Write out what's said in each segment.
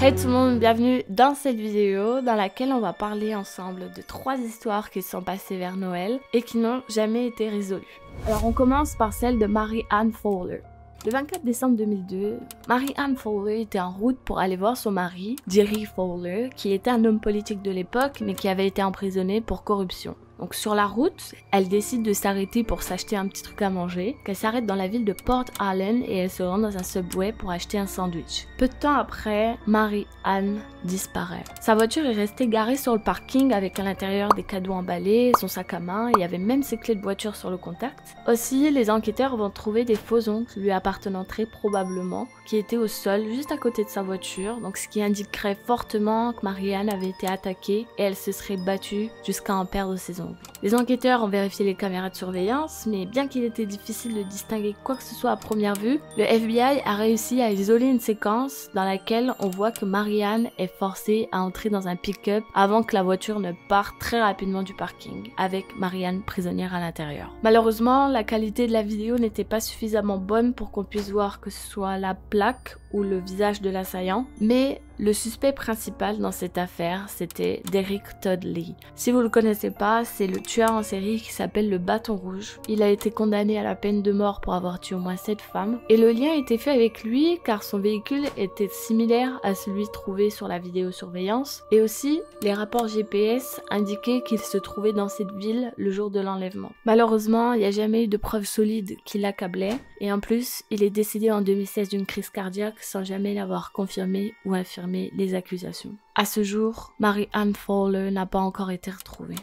Hey tout le monde, bienvenue dans cette vidéo dans laquelle on va parler ensemble de 3 histoires qui se sont passées vers Noël et qui n'ont jamais été résolues. Alors on commence par celle de Mary Ann Fowler. Le 24 décembre 2002, Mary Ann Fowler était en route pour aller voir son mari, Jerry Fowler, qui était un homme politique de l'époque mais qui avait été emprisonné pour corruption. Donc sur la route, elle décide de s'arrêter pour s'acheter un petit truc à manger, qu'elle s'arrête dans la ville de Port Allen et elle se rend dans un Subway pour acheter un sandwich. Peu de temps après, Mary Ann disparaît. Sa voiture est restée garée sur le parking avec à l'intérieur des cadeaux emballés, son sac à main et il y avait même ses clés de voiture sur le contact. Aussi, les enquêteurs vont trouver des faux ongles lui appartenant très probablement, qui étaient au sol juste à côté de sa voiture, donc ce qui indiquerait fortement que Mary Ann avait été attaquée et elle se serait battue jusqu'à en perdre ses ongles. Les enquêteurs ont vérifié les caméras de surveillance, mais bien qu'il était difficile de distinguer quoi que ce soit à première vue, le FBI a réussi à isoler une séquence dans laquelle on voit que Mary Ann est forcée à entrer dans un pick-up avant que la voiture ne parte très rapidement du parking, avec Mary Ann prisonnière à l'intérieur. Malheureusement, la qualité de la vidéo n'était pas suffisamment bonne pour qu'on puisse voir que ce soit la plaque ou le visage de l'assaillant, mais le suspect principal dans cette affaire, c'était Derek Todd Lee. Si vous le connaissez pas, c'est le tueur en série qui s'appelle le Bâton Rouge. Il a été condamné à la peine de mort pour avoir tué au moins 7 femmes. Et le lien était fait avec lui car son véhicule était similaire à celui trouvé sur la vidéosurveillance. Et aussi, les rapports GPS indiquaient qu'il se trouvait dans cette ville le jour de l'enlèvement. Malheureusement, il n'y a jamais eu de preuves solides qui l'accablaient. Et en plus, il est décédé en 2016 d'une crise cardiaque sans jamais l'avoir confirmé ou infirmé les accusations. À ce jour, Mary Ann Fowler n'a pas encore été retrouvée.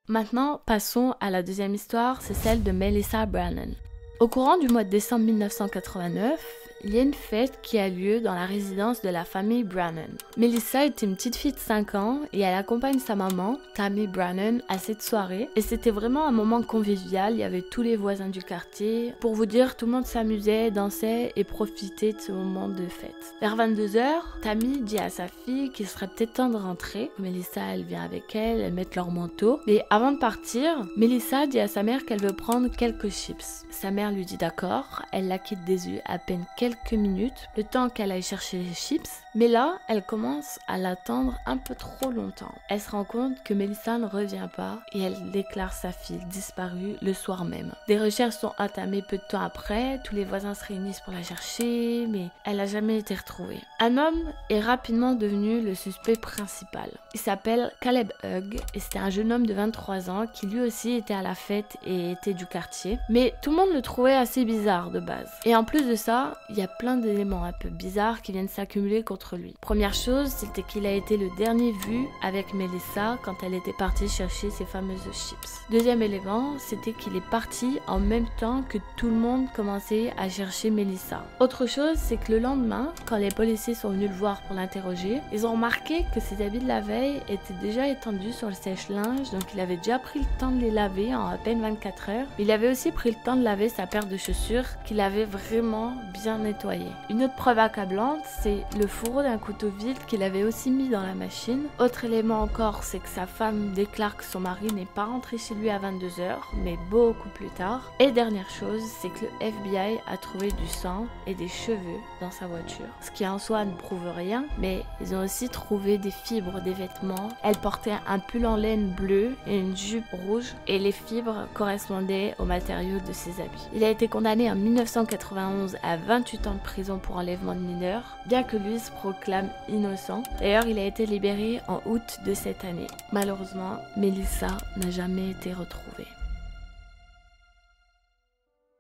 Maintenant, passons à la deuxième histoire, c'est celle de Melissa Brannon. Au courant du mois de décembre 1989, il y a une fête qui a lieu dans la résidence de la famille Brannon. Melissa était une petite fille de 5 ans et elle accompagne sa maman, Tammy Brannon, à cette soirée. Et c'était vraiment un moment convivial, il y avait tous les voisins du quartier. Pour vous dire, tout le monde s'amusait, dansait et profitait de ce moment de fête. Vers 22 h, Tammy dit à sa fille qu'il serait peut-être temps de rentrer. Melissa, elle vient avec elle, elles mettent leur manteau. Mais avant de partir, Melissa dit à sa mère qu'elle veut prendre quelques chips. Sa mère lui dit d'accord, elle la quitte des yeux à peine quelques minutes, le temps qu'elle aille chercher les chips, mais là, elle commence à l'attendre un peu trop longtemps. Elle se rend compte que Melissa ne revient pas et elle déclare sa fille disparue le soir même. Des recherches sont entamées peu de temps après, tous les voisins se réunissent pour la chercher, mais elle n'a jamais été retrouvée. Un homme est rapidement devenu le suspect principal. Il s'appelle Caleb Hugg et c'était un jeune homme de 23 ans qui lui aussi était à la fête et était du quartier, mais tout le monde le trouvait assez bizarre de base. Et en plus de ça, il y a plein d'éléments un peu bizarres qui viennent s'accumuler contre lui. Première chose, c'était qu'il a été le dernier vu avec Melissa quand elle était partie chercher ses fameuses chips. Deuxième élément, c'était qu'il est parti en même temps que tout le monde commençait à chercher Melissa. Autre chose, c'est que le lendemain, quand les policiers sont venus le voir pour l'interroger, ils ont remarqué que ses habits de la veille étaient déjà étendus sur le sèche-linge, donc il avait déjà pris le temps de les laver en à peine 24 heures. Il avait aussi pris le temps de laver sa paire de chaussures qu'il avait vraiment bien nettoyée. Une autre preuve accablante, c'est le fourreau d'un couteau vide qu'il avait aussi mis dans la machine. Autre élément encore, c'est que sa femme déclare que son mari n'est pas rentré chez lui à 22 h, mais beaucoup plus tard. Et dernière chose, c'est que le FBI a trouvé du sang et des cheveux dans sa voiture. Ce qui en soi ne prouve rien, mais ils ont aussi trouvé des fibres des vêtements. Elle portait un pull en laine bleu et une jupe rouge, et les fibres correspondaient aux matériaux de ses habits. Il a été condamné en 1991 à 28 ans de prison pour enlèvement de mineurs, bien que lui se proclame innocent. D'ailleurs, il a été libéré en août de cette année. Malheureusement, Melissa n'a jamais été retrouvée.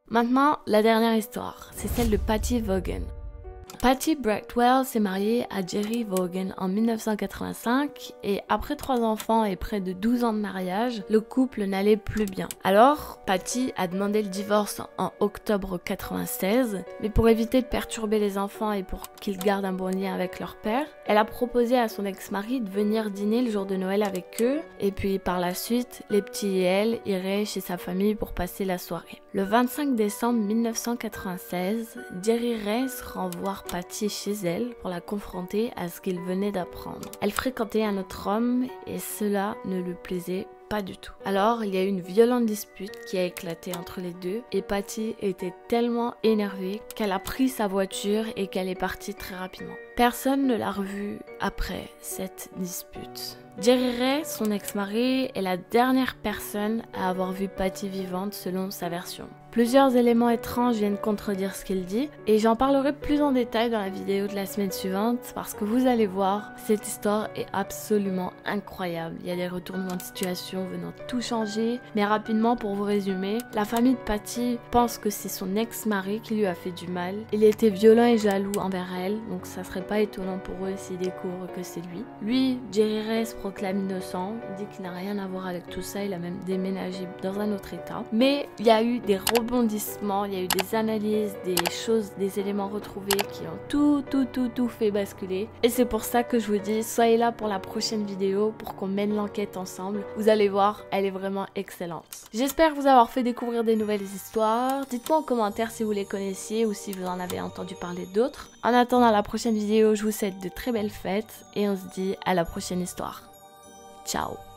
Maintenant, la dernière histoire, c'est celle de Patty Vaughan. Patty Brackwell s'est mariée à Jerry Vaughan en 1985 et après 3 enfants et près de 12 ans de mariage, le couple n'allait plus bien. Alors, Patty a demandé le divorce en octobre 96, mais pour éviter de perturber les enfants et pour qu'ils gardent un bon lien avec leur père, elle a proposé à son ex-mari de venir dîner le jour de Noël avec eux et puis par la suite, les petits et elle iraient chez sa famille pour passer la soirée. Le 25 décembre 1996, Jerry Race renvoie Patty chez elle pour la confronter à ce qu'il venait d'apprendre. Elle fréquentait un autre homme et cela ne lui plaisait pas du tout. Alors, il y a eu une violente dispute qui a éclaté entre les deux et Patty était tellement énervée qu'elle a pris sa voiture et qu'elle est partie très rapidement. Personne ne l'a revue après cette dispute. Jerry Ray, son ex-mari, est la dernière personne à avoir vu Patty vivante selon sa version. Plusieurs éléments étranges viennent contredire ce qu'il dit et j'en parlerai plus en détail dans la vidéo de la semaine suivante parce que vous allez voir, cette histoire est absolument incroyable. Il y a des retournements de situation venant tout changer, mais rapidement pour vous résumer, la famille de Patty pense que c'est son ex-mari qui lui a fait du mal. Il était violent et jaloux envers elle, donc ça serait pas étonnant pour eux s'ils découvrent que c'est lui. Lui, Jerry Ray se proclame innocent, il dit qu'il n'a rien à voir avec tout ça, il a même déménagé dans un autre état. Mais il y a eu des rebondissements, il y a eu des analyses, des choses, des éléments retrouvés qui ont tout fait basculer. Et c'est pour ça que je vous dis, soyez là pour la prochaine vidéo pour qu'on mène l'enquête ensemble. Vous allez voir, elle est vraiment excellente. J'espère vous avoir fait découvrir des nouvelles histoires. Dites-moi en commentaire si vous les connaissiez ou si vous en avez entendu parler d'autres. En attendant la prochaine vidéo, je vous souhaite de très belles fêtes et on se dit à la prochaine histoire. Ciao!